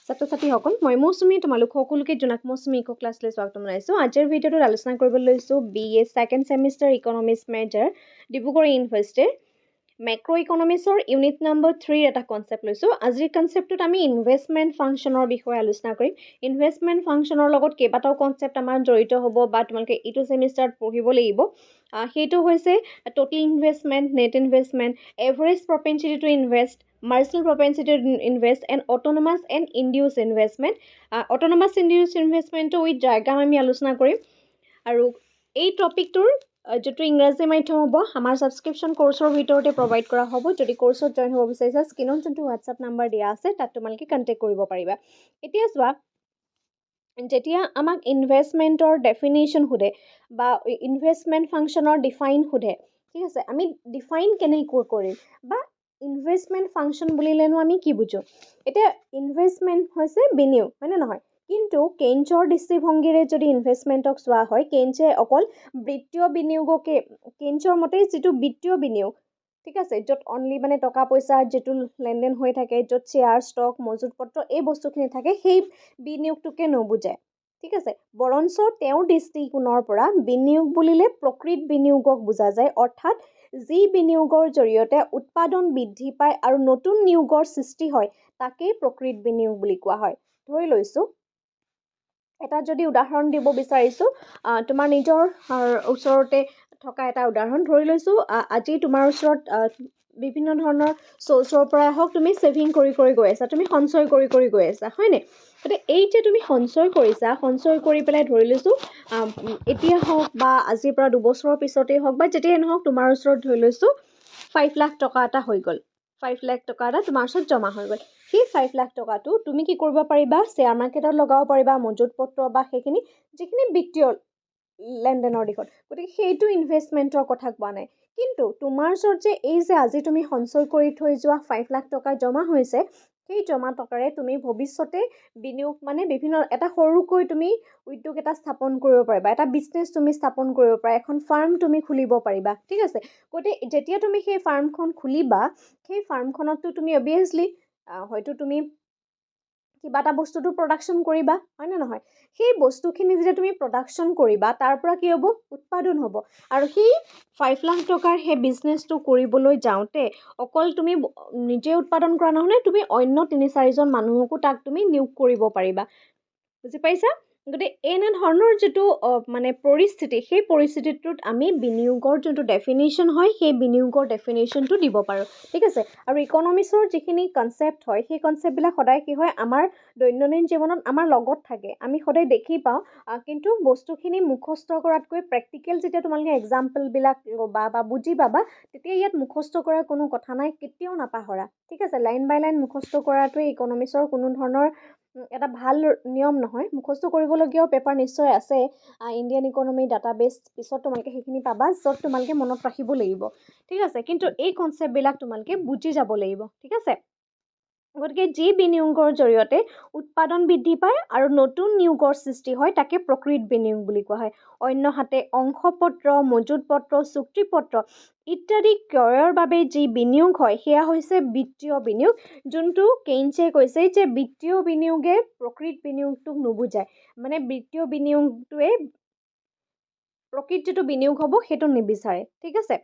ছাত্ৰ-ছাত্ৰীসকল মই মৌচুমী তোমালোক সকলোকে জনাক মৌচুমী ইকো ক্লাছলৈ স্বাগতম জনাইছোঁ। আজিৰ ভিডিঅ'টোত আলোচনা কৰিবলৈ লৈছোঁ BA second semester economics major Dibrugarh ইউনিভাৰ্চিটিৰ মেক্ৰ' ইকনমিক্সৰ ইউনিট নম্বৰ 3 এটা কনচেপ্ট লৈছোঁ। আজিৰ কনচেপ্টটোত আমি ইনভেষ্টমেণ্ট ফাংচনৰ বিষয়ে আলোচনা কৰিম। ইনভেষ্টমেণ্ট ফাংচনৰ লগত কেইবাটাও কনচেপ্ট আমাৰ জড়িত হ'ব বা তোমালোকে এইটো ছেমিষ্টাৰত পঢ়িব লাগিব। সেইটো হৈছে total investment, net investment, average propensity to invest, marginal propensity to invest, and autonomous and induced investment. Autonomous induced investment with diagram আমি আলোচনা কৰিম আৰু এই টপিকটোৰ যেটো ইংৰাজী মাধ্যম হ'ব আমাৰ সাবস্ক্ৰিপশ্যন কোৰ্সৰ ভিতৰতে প্ৰভাইড কৰা হ'ব। যদি কোৰ্সত জয়েন হ'ব বিচাৰিছা স্ক্ৰীনত যোনটো হোৱাটছআপ নাম্বাৰ দিয়া আছে তাত তোমালোকে কন্টেক্ট কৰিব পাৰিবা। এতিয়া চোৱা যেতিয়া আমাক ইনভেষ্টমেণ্টৰ ডেফিনেশ্যন সোধে বা ইনভেষ্টমেণ্ট ফাংচনৰ ডিফাইন সোধে, ঠিক আছে, আমি ডিফাইন কেনেকৈ কৰিম বা ইনভেষ্টমেণ্ট ফাংচন বুলিলেনো আমি কি বুজো? এতিয়া ইনভেষ্টমেণ্ট হৈছে বিনিয়োগ, হয়নে নহয়? কিন্তু কেইঞ্চৰ দৃষ্টিভংগীৰে যদি ইনভেষ্টমেণ্টক চোৱা হয়, কেইঞ্চে অকল বৃত্তীয় বিনিয়োগকে, কেইঞ্চৰ মতে যিটো বিত্তীয় বিনিয়োগ, ঠিক আছে, য'ত অনলি মানে টকা পইচাৰ যিটো লেনদেন হৈ থাকে, য'ত শ্বেয়াৰ, ষ্টক, মজুত পত্ৰ এই বস্তুখিনি থাকে, সেই বিনিয়োগটোকে নুবুজায়, ঠিক আছে। বৰঞ্চ তেওঁৰ দৃষ্টিকোণৰ পৰা বিনিয়োগ বুলিলে প্ৰকৃত বিনিয়োগক বুজা যায়, অৰ্থাৎ যি বিনিয়োগৰ জৰিয়তে উৎপাদন বৃদ্ধি পায় আৰু নতুন নিয়োগৰ সৃষ্টি হয় তাকেই প্ৰকৃত বিনিয়োগ বুলি কোৱা হয়। ধৰি লৈছোঁ এটা যদি উদাহৰণ দিব বিচাৰিছোঁ, তোমাৰ নিজৰ ওচৰতে থকা এটা উদাহৰণ ধৰি লৈছোঁ, আজি তোমাৰ ওচৰত বিভিন্ন ধৰণৰ চ'ৰ্চৰ পৰাই হওক তুমি ছেভিং কৰি গৈ আছা, তুমি সঞ্চয় কৰি গৈ আছা, হয়নে? গতিকে এই যে তুমি সঞ্চয় কৰিছা, সঞ্চয় কৰি পেলাই ধৰি লৈছোঁ এতিয়া হওক বা আজিৰ পৰা 2 বছৰৰ পিছতেই হওক বা যেতিয়াই নহওক তোমাৰ ওচৰত ধৰি লৈছোঁ 5 লাখ টকা এটা হৈ গ'ল, 5 লাখ টকা এটা তোমাৰ ওচৰত জমা হৈ গ'ল। সেই 5 লাখ টকাটো তুমি কি কৰিব পাৰিবা? শ্বেয়াৰ মাৰ্কেটত লগাব পাৰিবা, মজুত পত্ৰ বা সেইখিনি যিখিনি বিত্তীয় লেনদেনৰ দিশত। গতিকে সেইটো ইনভেষ্টমেণ্টৰ কথা কোৱা নাই। কিন্তু তোমাৰ ওচৰত যে এই যে আজি তুমি সঞ্চয় কৰি থৈ যোৱা 5 লাখ টকা জমা হৈছে, সেই জমা টকাৰে তুমি ভৱিষ্যতে বিনিয়োগ মানে বিভিন্ন এটা সৰুকৈ তুমি উদ্যোগ এটা স্থাপন কৰিব পাৰিবা, এটা বিজনেছ তুমি স্থাপন কৰিব পাৰিবা, এখন ফাৰ্ম তুমি খুলিব পাৰিবা, ঠিক আছে। গতিকে যেতিয়া তুমি সেই ফাৰ্মখন খুলিবা, সেই ফাৰ্মখনততো তুমি অবভিয়াছলি হয়তো তুমি কিবা এটা বস্তুটো প্ৰডাকশ্যন কৰিবা, হয়নে নহয়? সেই বস্তুখিনি যেতিয়া তুমি প্ৰডাকশ্যন কৰিবা তাৰ পৰা কি হ'ব? উৎপাদন হ'ব। আৰু সেই 5 লাখ টকাৰ সেই বিজনেছটো কৰিবলৈ যাওঁতে অকল তুমি নিজে উৎপাদন কৰা নহয়, তুমি অন্য 3-4জন মানুহকো তাক তুমি নিয়োগ কৰিব পাৰিবা, বুজি পাইছা? গতিকে এনেধৰণৰ যিটো মানে পৰিস্থিতি, সেই পৰিস্থিতিটোত আমি বিনিয়োগৰ যোনটো ডেফিনেশ্যন হয় সেই বিনিয়োগৰ ডেফিনেশ্যনটো দিব পাৰোঁ, ঠিক আছে। আৰু ইকনমিক্সৰ যিখিনি কনচেপ্ট হয় সেই কনচেপ্টবিলাক সদায় কি হয় আমাৰ দৈনন্দিন জীৱনত আমাৰ লগত থাকে, আমি সদায় দেখি পাওঁ, কিন্তু বস্তুখিনি মুখস্থ কৰাতকৈ প্ৰেক্টিকেল যেতিয়া তোমালোকে এক্সাম্পলবিলাক ল'বা বা বুজি পাবা তেতিয়া ইয়াত মুখস্থ কৰাৰ কোনো কথা নাই, কেতিয়াও নাপাহৰা, ঠিক আছে। লাইন বাই লাইন মুখস্থ কৰাটোৱে ইকনমিক্সৰ কোনো ধৰণৰ এটা ভাল নিয়ম নহয়। মুখস্থ কৰিবলগীয়াও পেপাৰ নিশ্চয় আছে, ইণ্ডিয়ান ইকনমি ডাটাবেছ, পিছত তোমালোকে সেইখিনি পাবা য'ত তোমালোকে মনত ৰাখিব লাগিব, ঠিক আছে। কিন্তু এই কনচেপ্টবিলাক তোমালোকে বুজি যাব লাগিব, ঠিক আছে। গতিকে যি বিনিয়োগৰ জৰিয়তে উৎপাদন বৃদ্ধি পায় আৰু নতুন নিয়োগৰ সৃষ্টি হয় তাকে প্ৰকৃত বিনিয়োগ বুলি কোৱা হয়। অন্যহাতে অংশপত্ৰ, মজুত পত্ৰ, চুক্তিপত্ৰ ইত্যাদি ক্ৰয়ৰ বাবে যি বিনিয়োগ হয় সেয়া হৈছে বিত্তীয় বিনিয়োগ, যোনটো কেইঞ্চে কৈছে যে বিত্তীয় বিনিয়োগে প্ৰকৃত বিনিয়োগটোক নুবুজায়, মানে বিত্তীয় বিনিয়োগটোৱে প্ৰকৃত যিটো বিনিয়োগ হ'ব সেইটো নিবিচাৰে, ঠিক আছে।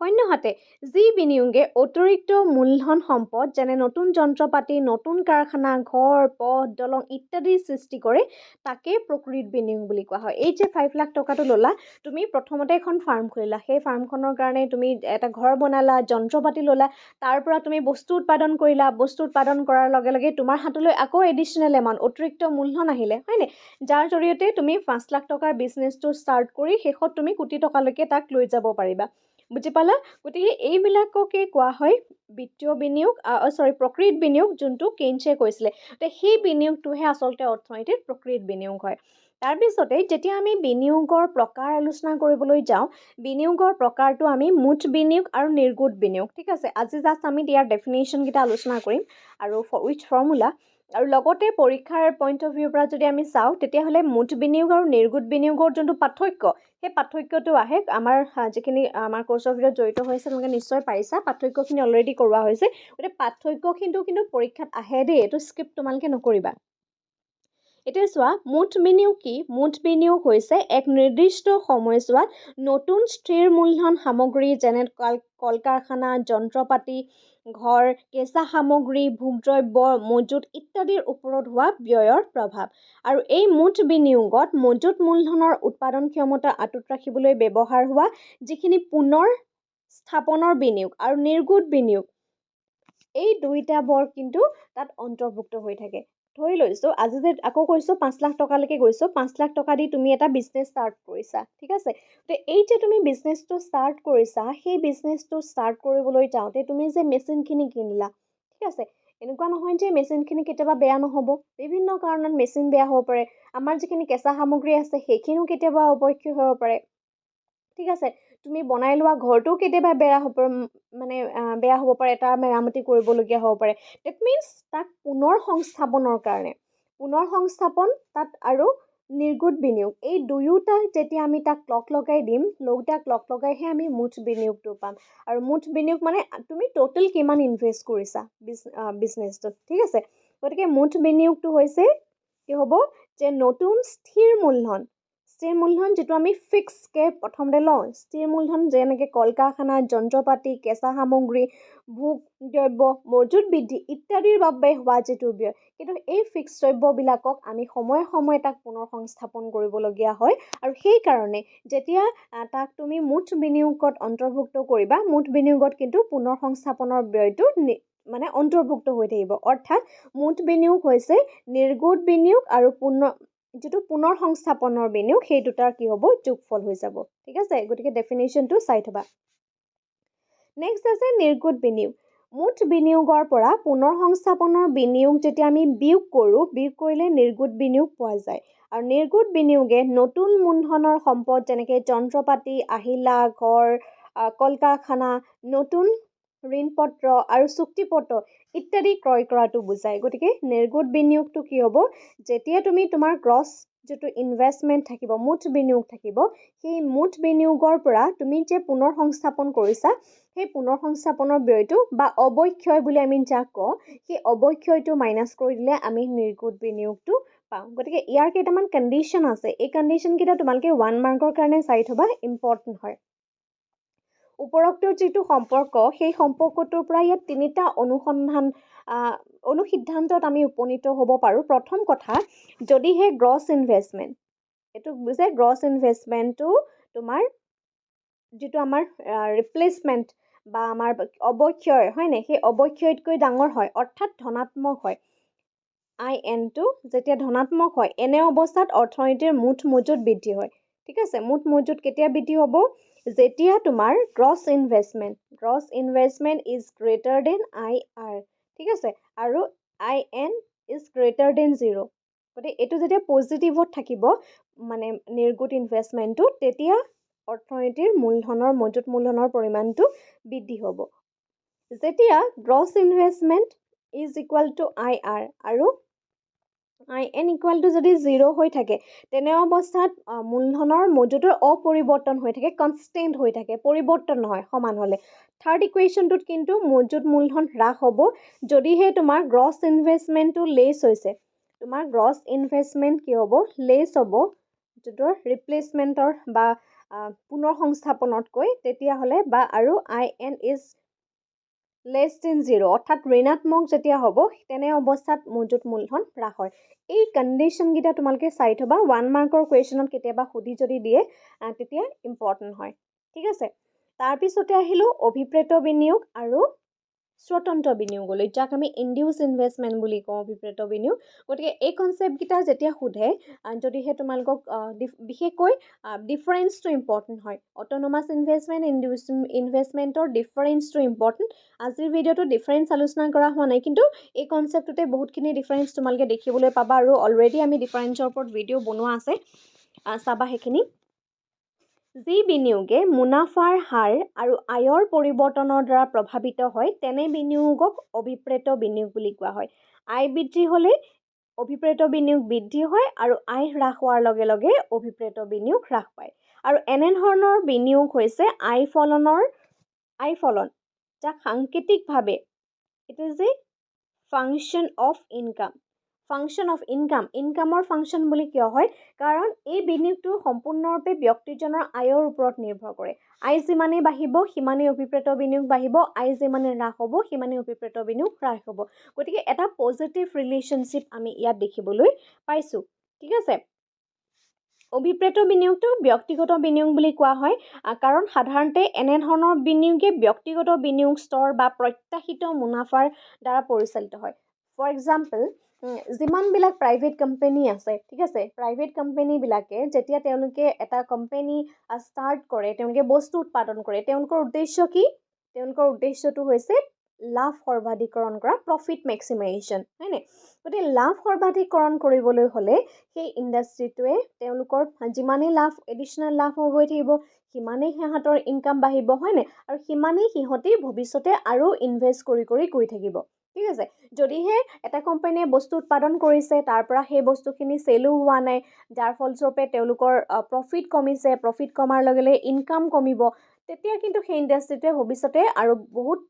অন্যহাতে যি বিনিয়োগে অতিৰিক্ত মূলধন সম্পদ যেনে নতুন যন্ত্ৰপাতি, নতুন কাৰখানা, ঘৰ, পথ, দলং ইত্যাদিৰ সৃষ্টি কৰে তাকে প্ৰকৃত বিনিয়োগ বুলি কোৱা হয়। এই যে 5 লাখ টকাটো ল'লা, তুমি প্ৰথমতে এখন ফাৰ্ম খুলিলা, সেই ফাৰ্মখনৰ কাৰণে তুমি এটা ঘৰ বনালা, যন্ত্ৰপাতি ল'লা, তাৰ পৰা তুমি বস্তু উৎপাদন কৰিলা, বস্তু উৎপাদন কৰাৰ লগে লগে তোমাৰ হাতলৈ আকৌ এডিশ্যনেল এমাউণ্ট অতিৰিক্ত মূলধন আহিলে, হয়নে? যাৰ জৰিয়তে তুমি 5 লাখ টকাৰ বিজনেছটো ষ্টাৰ্ট কৰি শেষত তুমি কোটি টকালৈকে তাক লৈ যাব পাৰিবা, বুজি পালা? গতিকে এইবিলাককে কোৱা হয় বিত্তীয় বিনিয়োগ, প্ৰকৃত বিনিয়োগ, যোনটো কেইঞ্চে কৈছিলে। সেই বিনিয়োগটোহে আচলতে অৰ্থনীতিত প্ৰকৃত বিনিয়োগ হয়। তাৰপিছতে যেতিয়া আমি বিনিয়োগৰ প্ৰকাৰ আলোচনা কৰিবলৈ যাওঁ, বিনিয়োগৰ প্ৰকাৰটো আমি মুঠ বিনিয়োগ আৰু নিৰ্গুণ বিনিয়োগ, ঠিক আছে। আজি জাষ্ট আমি ইয়াৰ ডেফিনেশ্যনকেইটা আলোচনা কৰিম আৰু উইথ ফৰ্মুলা, আৰু লগতে পৰীক্ষাৰ পইণ্ট অফ ভিউৰ পৰা যদি আমি চাওঁ তেতিয়াহ'লে মুঠ বিনিয়োগ আৰু নিৰ্গুণ বিনিয়োগৰ যোনটো পাৰ্থক্য, সেই পাৰ্থক্যটো আহে আমাৰ যিখিনি আমাৰ কোৰ্চৰ ভিতৰত জড়িত হৈছে তোমালোকে নিশ্চয় পাৰিছা, পাৰ্থক্যখিনি অলৰেডি কৰোৱা হৈছে। গতিকে পাৰ্থক্যখিনিও কিন্তু পৰীক্ষাত আহে দেই, এইটো স্কিপ তোমালোকে নকৰিবা। এতিয়া চোৱা, মুঠ বিনিয়োগ কি? মুঠ বিনিয়োগ হৈছে এক নিৰ্দিষ্ট সময়ছোৱাত নতুন স্থিৰ মূলধন সামগ্ৰী যেনে কল কাৰখানা, যন্ত্ৰপাতি, ঘৰ, কেঁচা সামগ্ৰী, ভোগদ্ৰব্য, মজুত ইত্যাদিৰ ওপৰত হোৱা ব্যয়ৰ প্ৰভাৱ। আৰু এই মুঠ বিনিয়োগত মজুত মূলধনৰ উৎপাদন ক্ষমতা অটুট ৰাখিবলৈ ব্যৱহাৰ হোৱা যিখিনি পুনৰ স্থাপনৰ বিনিয়োগ আৰু নিৰ্গুণ বিনিয়োগ, এই দুইটা বৰ কিন্তু তাত অন্তৰ্ভুক্ত হৈ থাকে। ধৰি লৈছোঁ আজি যে আকৌ কৈছোঁ 5 লাখ টকালৈকে গৈছোঁ, 5 লাখ টকা দি তুমি এটা বিজনেছ ষ্টাৰ্ট কৰিছা, ঠিক আছে। তো এই যে তুমি বিজনেছটো ষ্টাৰ্ট কৰিছা, সেই বিজনেছটো ষ্টাৰ্ট কৰিবলৈ যাওঁতে তুমি যে মেচিনখিনি কিনিলা, ঠিক আছে। এনেকুৱা নহয় যে মেচিনখিনি কেতিয়াবা বেয়া নহ'ব, বিভিন্ন কাৰণত মেচিন বেয়া হ'ব পাৰে। আমাৰ যিখিনি কেঁচা সামগ্ৰী আছে সেইখিনিও কেতিয়াবা অৱক্ষয় হ'ব পাৰে, ঠিক আছে। তুমি বনাই লোৱা ঘৰটোও কেতিয়াবা বেয়া হ'ব পাৰে, তাৰ মেৰামতি কৰিবলগীয়া হ'ব পাৰে। ডেট মিনছ তাক পুনৰ সংস্থাপনৰ কাৰণে, পুনৰ সংস্থাপন তাত আৰু নিৰ্গুণ বিনিয়োগ, এই দুয়োটা যেতিয়া আমি তাক লগাই দিম, দুয়োটাক লগাইহে আমি মুঠ বিনিয়োগটো পাম। আৰু মুঠ বিনিয়োগ মানে তুমি টোটেল কিমান ইনভেষ্ট কৰিছা বিজনেছটোত, ঠিক আছে। গতিকে মুঠ বিনিয়োগটো হৈছে কি হ'ব, যে নতুন স্থিৰ মূলধন যিটো আমি ফিক্সকৈ প্ৰথমতে লওঁ, স্থিৰ মূলধন যেনেকৈ কল কাৰখানা, যন্ত্ৰপাতি, কেঁচা সামগ্ৰী, ভোগদ্ৰব্য, মজুত বৃদ্ধি ইত্যাদিৰ বাবে হোৱা যিটো ব্যয়, কিন্তু এই ফিক্স দ্ৰব্যবিলাকক আমি সময়ে সময়ে তাক পুনৰ সংস্থাপন কৰিবলগীয়া হয়। আৰু সেইকাৰণে যেতিয়া তাক তুমি মুঠ বিনিয়োগত অন্তৰ্ভুক্ত কৰিবা, মুঠ বিনিয়োগত কিন্তু পুনৰ সংস্থাপনৰ ব্যয়টো অন্তৰ্ভুক্ত হৈ থাকিব। অৰ্থাৎ মুঠ বিনিয়োগ হৈছে নিৰ্গুণ বিনিয়োগ আৰু যিটো পুনৰ সংস্থাপনৰ বিনিয়োগ, সেই দুটাৰ কি হ'ব, যোগফল হৈ যাব, ঠিক আছে। গতিকে ডেফিনেশ্যনটো চাই থবা। নেক্সট আছে নিৰ্গুণ বিনিয়োগ। মুঠ বিনিয়োগৰ পৰা পুনৰ সংস্থাপনৰ বিনিয়োগ যেতিয়া আমি বিয়োগ কৰিলে নিৰ্গুণ বিনিয়োগ পোৱা যায়। আৰু নিৰ্গুণ বিনিয়োগে নতুন মূলধনৰ সম্পদ যেনেকৈ যন্ত্ৰপাতি, আহিলা, ঘৰ, কল কাৰখানা, নতুন ঋণপত্ৰ আৰু চুক্তিপত্ৰ ইত্যাদি ক্ৰয় কৰাটো বুজায়। গতিকে নিৰ্গুণ বিনিয়োগটো কি হ'ব, যেতিয়া তুমি তোমাৰ গ্ৰছ যিটো ইনভেষ্টমেণ্ট থাকিব, মুঠ বিনিয়োগ থাকিব, সেই মুঠ বিনিয়োগৰ পৰা তুমি যে পুনৰ সংস্থাপন কৰিছা, সেই পুনৰ সংস্থাপনৰ ব্যয়টো বা অৱক্ষয় বুলি আমি যাক কওঁ, সেই অৱক্ষয়টো মাইনাছ কৰি দিলে আমি নিৰ্গুণ বিনিয়োগটো পাওঁ। গতিকে ইয়াৰ কেইটামান কণ্ডিশ্যন আছে, এই কণ্ডিশ্যনকেইটা তোমালোকে 1 মাৰ্কৰ কাৰণে চাই থবা, ইম্পৰ্টেণ্ট হয়। উপৰোক্ত যিটো সম্পৰ্ক, সেই সম্পৰ্কটোৰ পৰা ইয়াত 3টা অনুসিদ্ধান্তত আমি উপনীত হ'ব পাৰোঁ। প্ৰথম কথা, যদিহে গ্ৰছ ইনভেষ্টমেণ্ট, এইটো বুজে গ্ৰছ ইনভেষ্টমেণ্টটো তোমাৰ যিটো আমাৰ ৰিপ্লেচমেণ্ট বা আমাৰ অৱক্ষয় হয়নে, সেই অৱক্ষয়তকৈ ডাঙৰ হয়, অৰ্থাৎ ধনাত্মক হয়। INটো যেতিয়া ধনাত্মক হয়, এনে অৱস্থাত অৰ্থনীতিৰ মুঠ মজুত বৃদ্ধি হয়, ঠিক আছে। মুঠ মজুত কেতিয়া বৃদ্ধি হ'ব, যেতিয়া তোমাৰ gross investment is greater than IR, ঠিক আছে, আৰু IN ইজ গ্ৰেটাৰ দেন 0। গতিকে এইটো যেতিয়া পজিটিভত থাকিব, নিৰ্গুণ ইনভেষ্টমেণ্টটো, তেতিয়া অৰ্থনীতিৰ মজুত মূলধনৰ পৰিমাণটো বৃদ্ধি হ'ব। যেতিয়া gross investment is equal to IR আৰু IN ইকুৱেল টু যদি 0 হৈ থাকে, তেনে অৱস্থাত মূলধনৰ মজুতৰ অপৰিৱৰ্তন হৈ থাকে, কনষ্টেণ্ট হৈ থাকে, পৰিৱৰ্তন নহয়, সমান হ'লে। থাৰ্ড ইকুৱেশ্যনটোত কিন্তু মজুত মূলধন হ্ৰাস হ'ব, যদিহে তোমাৰ গ্ৰছ ইনভেষ্টমেণ্টটো লেছ হৈছে। তোমাৰ গ্ৰছ ইনভেষ্টমেণ্ট কি হ'ব, লেছ হ'ব, যিটো ৰিপ্লেচমেণ্টৰ বা পুনৰ সংস্থাপনতকৈ, তেতিয়াহ'লে আৰু IN ইজ লেছ দেন 0, অৰ্থাৎ ঋণাত্মক যেতিয়া হ'ব, তেনে অৱস্থাত মজুত মূলধন হ্ৰাস হয়। এই কণ্ডিশ্যনকেইটা তোমালোকে চাই থবা, 1 মাৰ্কৰ কুৱেশ্যনত কেতিয়াবা সুধি যদি দিয়ে, তেতিয়া ইম্পৰ্টেণ্ট হয়, ঠিক আছে। তাৰপিছতে আহিলোঁ অভিপ্ৰেত বিনিয়োগ আৰু স্বতন্ত্ৰ বিনিয়োগলৈ, যাক আমি ইনডিউচ ইনভেষ্টমেণ্ট বুলি কওঁ, অভিপ্ৰেত বিনিয়োগ। গতিকে এই কনচেপ্টকেইটা যেতিয়া সোধে, যদিহে তোমালোকক বিশেষকৈ ডিফাৰেঞ্চটো ইম্পৰ্টেণ্ট হয়, অট'নমাছ ইনভেষ্টমেণ্ট, ইনডিউচ ইনভেষ্টমেণ্টৰ ডিফাৰেঞ্চটো ইম্পৰ্টেণ্ট। আজিৰ ভিডিঅ'টো ডিফাৰেঞ্চ আলোচনা কৰা হোৱা নাই, কিন্তু এই কনচেপ্টটোতে বহুতখিনি ডিফাৰেঞ্চ তোমালোকে দেখিবলৈ পাবা, আৰু অলৰেডি আমি ডিফাৰেঞ্চৰ ওপৰত ভিডিঅ' বনোৱা আছে, চাবা সেইখিনি। যি বিনিয়োগে মুনাফাৰ হাৰ আৰু আয়ৰ পৰিৱৰ্তনৰ দ্বাৰা প্ৰভাৱিত হয়, তেনে বিনিয়োগক অভিপ্ৰেত বিনিয়োগ বুলি কোৱা হয়। আয় বৃদ্ধি হ'লে অভিপ্ৰেত বিনিয়োগ বৃদ্ধি হয়, আৰু আয় হ্ৰাস হোৱাৰ লগে লগে অভিপ্ৰেত বিনিয়োগ হ্ৰাস পায়। আৰু এনেধৰণৰ বিনিয়োগ হৈছে আয় ফলন, যাক সাংকেতিকভাৱে it is a function of income. ইনকামৰ ফাংচন বুলি কিয় হয়? কাৰণ এই বিনিয়োগটো সম্পূৰ্ণৰূপে ব্যক্তিজনৰ আয়ৰ ওপৰত নিৰ্ভৰ কৰে। আয় যিমানেই বাঢ়িব সিমানেই অভিপ্ৰেত বিনিয়োগ বাঢ়িব, আয় যিমানে হ্ৰাস হ'ব সিমানেই অভিপ্ৰেত বিনিয়োগ হ্ৰাস হ'ব। গতিকে এটা পজিটিভ ৰিলেশ্যনশ্বিপ আমি ইয়াত দেখিবলৈ পাইছোঁ। ঠিক আছে, অভিপ্ৰেত বিনিয়োগটো ব্যক্তিগত বিনিয়োগ বুলি কোৱা হয়, কাৰণ সাধাৰণতে এনেধৰণৰ বিনিয়োগে ব্যক্তিগত বিনিয়োগ স্তৰ বা প্ৰত্যাশিত মুনাফাৰ দ্বাৰা পৰিচালিত হয়। ফৰ এক্সাম্পল, যিমানবিলাক প্ৰাইভেট কোম্পানী আছে, ঠিক আছে, প্ৰাইভেট কোম্পানীবিলাকে যেতিয়া তেওঁলোকে এটা কোম্পানী ষ্টাৰ্ট কৰে, তেওঁলোকে বস্তু উৎপাদন কৰে, তেওঁলোকৰ উদ্দেশ্য কি? তেওঁলোকৰ উদ্দেশ্যটো হৈছে লাভ সৰ্বাধিকৰণ কৰা, প্ৰফিট মেক্সিমাইজেশ্যন, হয়নে? গতিকে লাভ সৰ্বাধিকৰণ কৰিবলৈ হ'লে সেই ইণ্ডাষ্ট্ৰিটোৱে তেওঁলোকৰ যিমানেই লাভ, এডিশ্যনেল লাভ হৈ থাকিব, সিমানেই সিহঁতৰ ইনকাম বাঢ়িব, হয়নে? আৰু সিমানেই সিহঁতি ভৱিষ্যতে আৰু ইনভেষ্ট কৰি গৈ থাকিব। ঠিক আছে, যদিহে এটা কোম্পানীয়ে বস্তু উৎপাদন কৰিছে, তাৰ পৰা সেই বস্তুখিনি চেলো হোৱা নাই, যাৰ ফলস্বৰূপে তেওঁলোকৰ প্ৰফিট কমিছে, প্ৰফিট কমাৰ লগে লগে ইনকাম কমিব, তেতিয়া কিন্তু সেই ইণ্ডাষ্ট্ৰিটোৱে ভৱিষ্যতে আৰু বহুত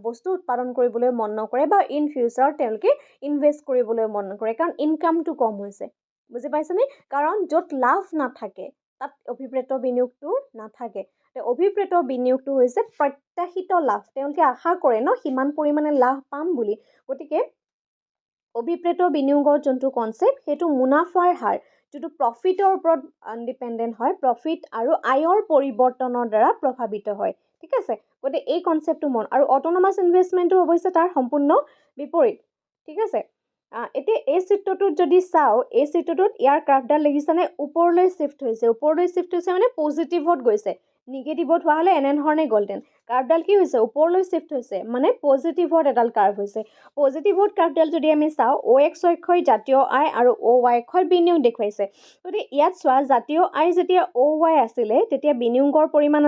বস্তু উৎপাদন কৰিবলৈ মন নকৰে, বা ইন ফিউচাৰ তেওঁলোকে ইনভেষ্ট কৰিবলৈ মন নকৰে, কাৰণ ইনকামটো কম হৈছে। বুজি পাইছেনে? কাৰণ য'ত লাভ নাথাকে তাত অভিপ্ৰেত বিনিয়োগটো নাথাকে। অভিপ্ৰেত বিনিয়োগটো হৈছে প্ৰত্যাশিত লাভ, তেওঁলোকে আশা কৰে ন সিমান পৰিমাণে লাভ পাম বুলি। গতিকে অভিপ্ৰেত বিনিয়োগৰ যোনটো কনচেপ্ট, সেইটো মুনাফাৰ হাৰ, যিটো প্ৰফিটৰ ওপৰত ডিপেণ্ডেণ্ট হয়, প্ৰফিট আৰু আয়ৰ পৰিৱৰ্তনৰ দ্বাৰা প্ৰভাৱিত হয়। ঠিক আছে, গতিকে এই কনচেপ্টটো আৰু অট'নমাছ ইনভেষ্টমেণ্টটো অৱশ্যে তাৰ সম্পূৰ্ণ বিপৰীত। ঠিক আছে, এতিয়া এই চিত্ৰটোত যদি চাওঁ, এই চিত্ৰটোত ইয়াৰ গ্ৰাফডাল দেখিছেনে? ওপৰলৈ চিফ্ট হৈছে, মানে পজিটিভত গৈছে। নিগেটিভত হোৱা হ'লে এনেধৰণে গ'লহেঁতেন। কাৰ্ভডাল কি হৈছে? ওপৰলৈ চিফ্ট হৈছে, মানে পজিটিভত এডাল কাৰ্ভ হৈছে। পজিটিভত কাৰ্ভডাল যদি আমি চাওঁ, OX অক্ষই জাতীয় আয় আৰু OY অক্ষই বিনিয়োগ দেখুৱাইছে। গতিকে ইয়াত চোৱা, জাতীয় আয় যেতিয়া OY আছিলে, তেতিয়া বিনিয়োগৰ পৰিমাণ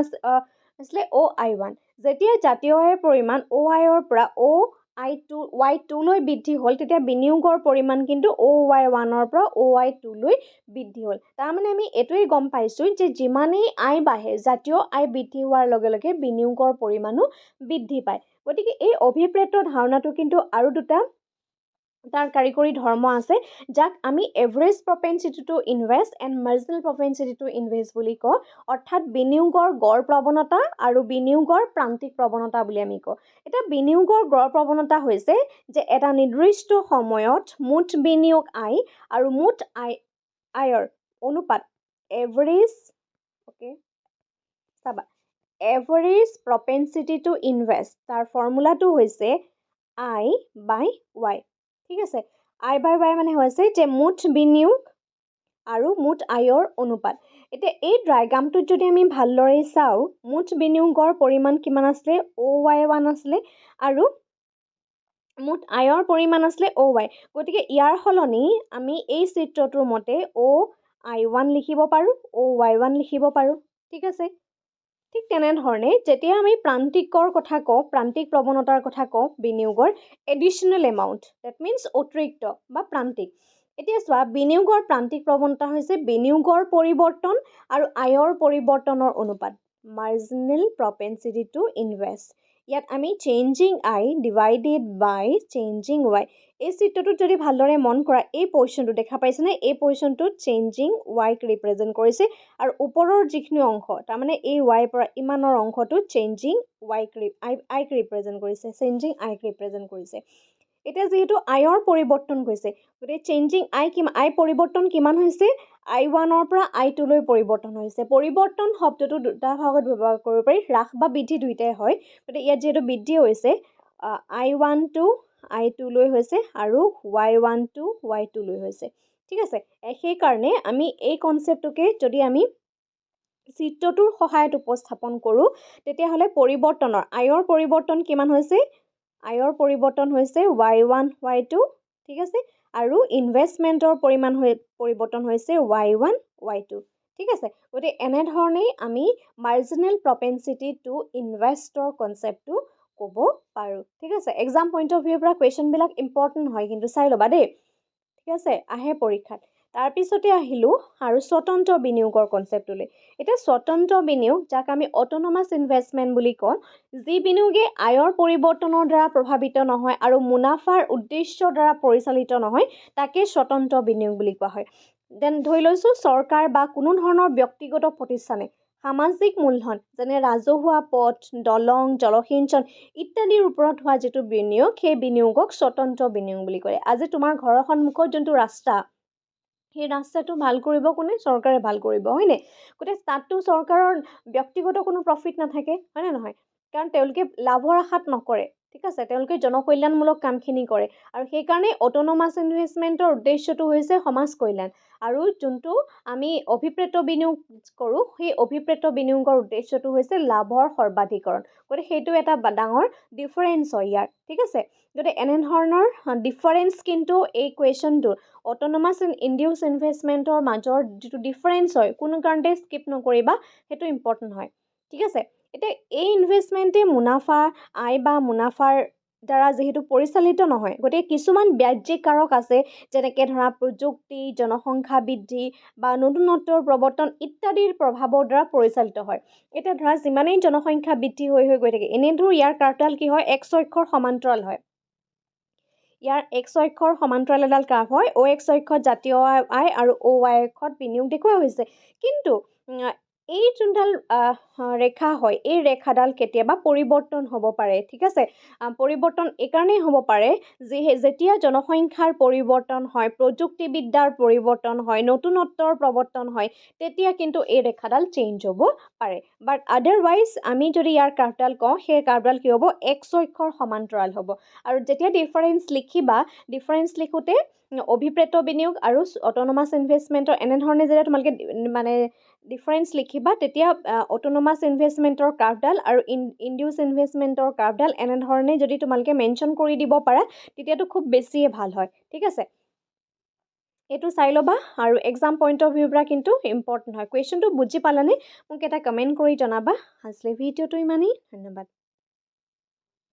আছিলে OI1। যেতিয়া জাতীয় আয়ৰ পৰিমাণ OIৰ পৰা OI2 লৈ বৃদ্ধি হ'ল, তেতিয়া বিনিয়োগৰ পৰিমাণ কিন্তু OY1ৰ পৰা OI2 লৈ বৃদ্ধি হ'ল। তাৰমানে আমি এইটোৱেই গম পাইছোঁ যে যিমানেই আয় বাঢ়ে, জাতীয় আয় বৃদ্ধি হোৱাৰ লগে লগে বিনিয়োগৰ পৰিমাণো বৃদ্ধি পায়। গতিকে এই অভিপ্ৰেত ধাৰণাটো কিন্তু আৰু দুটা তাৰ কাৰিকৰী ধৰ্ম আছে, যাক আমি average propensity to invest and marginal propensity to invest বুলি কওঁ। অৰ্থাৎ বিনিয়োগৰ গড় প্ৰৱণতা আৰু বিনিয়োগৰ প্ৰান্তিক প্ৰৱণতা বুলি আমি কওঁ। এতিয়া বিনিয়োগৰ গড় প্ৰৱণতা হৈছে যে এটা নিৰ্দিষ্ট সময়ত মুঠ বিনিয়োগ আয় আৰু মুঠ আয়ৰ অনুপাত, average average propensity to invest, তাৰ ফৰ্মুলাটো হৈছে I/Y। ঠিক আছে, I/Y মানে হৈছে যে মুঠ বিনিয়োগ আৰু মুঠ আয়ৰ অনুপাত। এতিয়া এই ডায়াগ্ৰামটোত যদি আমি ভালদৰে চাওঁ, মুঠ বিনিয়োগৰ পৰিমাণ কিমান আছিলে? OY1 আছিলে, আৰু মুঠ আয়ৰ পৰিমাণ আছিলে OY। গতিকে ইয়াৰ সলনি আমি এই চিত্ৰটোৰ মতে OI1 লিখিব পাৰোঁ, OY1 লিখিব পাৰোঁ। ঠিক আছে, ঠিক তেনেধৰণে যেতিয়া আমি প্ৰান্তিকৰ কথা কওঁ, প্ৰান্তিক প্ৰৱণতাৰ কথা কওঁ বিনিয়োগৰ, এডিশ্যনেল এমাউণ্ট, ডেট মিনছ অতিৰিক্ত বা প্ৰান্তিক। এতিয়া চোৱা, বিনিয়োগৰ প্ৰান্তিক প্ৰৱণতা হৈছে বিনিয়োগৰ পৰিৱৰ্তন আৰু আয়ৰ পৰিৱৰ্তনৰ অনুপাত, মাৰ্জিনেল প্ৰপেনচিটি টু ইনভেষ্ট। ইয়াত আমি changing I divided by changing Y. এই চিত্ৰটোত যদি ভালদৰে মন কৰা, এই পজিশ্যনটো দেখা পাইছেনে? এই পজিশ্যনটোত চেঞ্জিং ৱাইক ৰিপ্ৰেজেণ্ট কৰিছে, আৰু ওপৰৰ যিখিনি অংশ, তাৰমানে এই ৱাইৰ পৰা ইমানৰ অংশটো চেঞ্জিং আইক ৰিপ্ৰেজেণ্ট কৰিছে, চেঞ্জিং আইক ৰিপ্ৰেজেণ্ট কৰিছে। এতিয়া যিহেতু আয়ৰ পৰিৱৰ্তন হৈছে, গতিকে চেঞ্জিং আই পৰিৱৰ্তন কিমান হৈছে? I1ৰ পৰা I2 লৈ পৰিৱৰ্তন হৈছে। পৰিৱৰ্তন শব্দটো দুটা ভাগত ব্যৱহাৰ কৰিব পাৰি, হ্ৰাস বা বৃদ্ধি দুয়োটাই হয়। গতিকে ইয়াত যিহেতু বৃদ্ধি হৈছে, I1 to I2 লৈ হৈছে আৰু Y1 to Y2 লৈ হৈছে ঠিক আছে সেইকাৰণে আমি এই কনচেপ্টটোকে যদি আমি চিত্ৰটোৰ সহায়ত উপস্থাপন কৰোঁ তেতিয়াহ'লে পৰিৱৰ্তনৰ আয়ৰ পৰিৱৰ্তন কিমান হৈছে আয়ৰ পৰিৱৰ্তন হৈছে Y1 Y2 ঠিক আছে আৰু ইনভেষ্টমেণ্টৰ পৰিৱৰ্তন হৈছে Y1 Y2 ঠিক আছে গতিকে এনেধৰণেই আমি মাৰ্জিনেল প্ৰপেনচিটি টু ইনভেষ্টৰ কনচেপ্টটো ক'ব পাৰোঁ ঠিক আছে এক্সাম পইণ্ট অফ ভিউৰ পৰা কুৱেশ্যনবিলাক ইম্পৰ্টেণ্ট হয় কিন্তু চাই ল'বা দেই ঠিক আছে আহে পৰীক্ষাত তাৰপিছতে আহিলোঁ আৰু স্বতন্ত্ৰ বিনিয়োগৰ কনচেপ্টলৈ এতিয়া স্বতন্ত্ৰ বিনিয়োগ যাক আমি অট'নমাছ ইনভেষ্টমেণ্ট বুলি কওঁ যি বিনিয়োগে আয়ৰ পৰিৱৰ্তনৰ দ্বাৰা প্ৰভাৱিত নহয় আৰু মুনাফাৰ উদ্দেশ্যৰ দ্বাৰা পৰিচালিত নহয় তাকে স্বতন্ত্ৰ বিনিয়োগ বুলি কোৱা হয় দেন ধৰি লৈছোঁ চৰকাৰ বা কোনো ধৰণৰ ব্যক্তিগত প্ৰতিষ্ঠানে সামাজিক মূলধন যেনে ৰাজহুৱা পথ দলং জলসিঞ্চন ইত্যাদিৰ ওপৰত হোৱা যিটো বিনিয়োগ সেই বিনিয়োগক স্বতন্ত্ৰ বিনিয়োগ বুলি কয় আজি তোমাৰ ঘৰৰ সন্মুখত যোনটো ৰাস্তা সেই ৰাস্তাটো ভাল কৰিব কোনে চৰকাৰে ভাল কৰিব হয়নে গতিকে তাততো চৰকাৰৰ ব্যক্তিগত কোনো প্ৰফিট নাথাকে হয়নে নহয় কাৰণ তেওঁলোকে লাভৰ আশাত নকৰে ঠিক আছে তেওঁলোকে জনকল্যাণমূলক কামখিনি কৰে আৰু সেইকাৰণে অট'নমাছ ইনভেষ্টমেণ্টৰ উদ্দেশ্যটো হৈছে সমাজ কল্যাণ আৰু যোনটো আমি অভিপ্ৰেত বিনিয়োগ কৰোঁ সেই অভিপ্ৰেত বিনিয়োগৰ উদ্দেশ্যটো হৈছে লাভৰ সৰ্বাধিকৰণ গতিকে সেইটো এটা ডাঙৰ ডিফাৰেঞ্চ হয় ইয়াৰ ঠিক আছে গতিকে এনেধৰণৰ ডিফাৰেঞ্চ কিন্তু এই কুৱেশ্যনটো অট'নমাছ ইনডিউচ ইনভেষ্টমেণ্টৰ মাজৰ যিটো ডিফাৰেঞ্চ হয় কোনো কাৰণতে স্কিপ নকৰিবা সেইটো ইম্পৰ্টেণ্ট হয় ঠিক আছে এতিয়া এই ইনভেষ্টমেণ্টে মুনাফা আয় বা মুনাফাৰ দ্বাৰা যিহেতু পৰিচালিত নহয় গতিকে কিছুমান বাহ্যিক কাৰক আছে যেনেকৈ ধৰা প্ৰযুক্তি জনসংখ্যা বৃদ্ধি বা নতুনত্বৰ প্ৰৱৰ্তন ইত্যাদিৰ প্ৰভাৱৰ দ্বাৰা পৰিচালিত হয় এতিয়া ধৰা যিমানেই জনসংখ্যা বৃদ্ধি হৈ গৈ থাকে এনেধৰ ইয়াৰ কাৰ্ভডাল কি হয় এক্স অক্ষৰ সমান্তৰাল হয় ইয়াৰ এক্স অক্ষৰ সমান্তৰাল এডাল কাৰ্ভ হয় অ' এক্স অক্ষত জাতীয় আয় আৰু অ' ৱাই অক্ষত বিনিয়োগ দেখুওৱা হৈছে কিন্তু এই যোনডাল ৰেখা হয় এই ৰেখাডাল কেতিয়াবা পৰিৱৰ্তন হ'ব পাৰে ঠিক আছে পৰিৱৰ্তন এইকাৰণেই হ'ব পাৰে যেতিয়া জনসংখ্যাৰ পৰিৱৰ্তন হয় প্ৰযুক্তিবিদ্যাৰ পৰিৱৰ্তন হয় নতুনত্বৰ প্ৰৱৰ্তন হয় তেতিয়া কিন্তু এই ৰেখাডাল চেঞ্জ হ'ব পাৰে বাট আদাৰৱাইজ আমি যদি ইয়াৰ কাৰ্ভডাল কওঁ সেই কাৰ্ভডাল কি হ'ব এক্স অক্ষৰ সমান্তৰাল হ'ব আৰু যেতিয়া ডিফাৰেঞ্চ লিখোঁতে অভিপ্ৰেত বিনিয়োগ আৰু অট'নমাছ ইনভেষ্টমেণ্টৰ এনেধৰণে যেতিয়া তোমালোকে মানে ডিফাৰেঞ্চ লিখিবা তেতিয়া অট'নমাছ ইনভেষ্টমেণ্টৰ কাৰ্ভডাল আৰু ইনডিউচ ইনভেষ্টমেণ্টৰ কাৰ্ভডাল এনেধৰণে যদি তোমালোকে মেনশ্যন কৰি দিব পাৰা তেতিয়াতো খুব বেছিয়ে ভাল হয় ঠিক আছে এইটো চাই ল'বা আৰু এক্সাম পইণ্ট অফ ভিউৰ পৰা কিন্তু ইম্পৰ্টেণ্ট হয় কুৱেশ্যনটো বুজি পালানে মোক এটা কমেণ্ট কৰি জনাবা আজিলৈ ভিডিঅ'টো ইমানেই ধন্যবাদ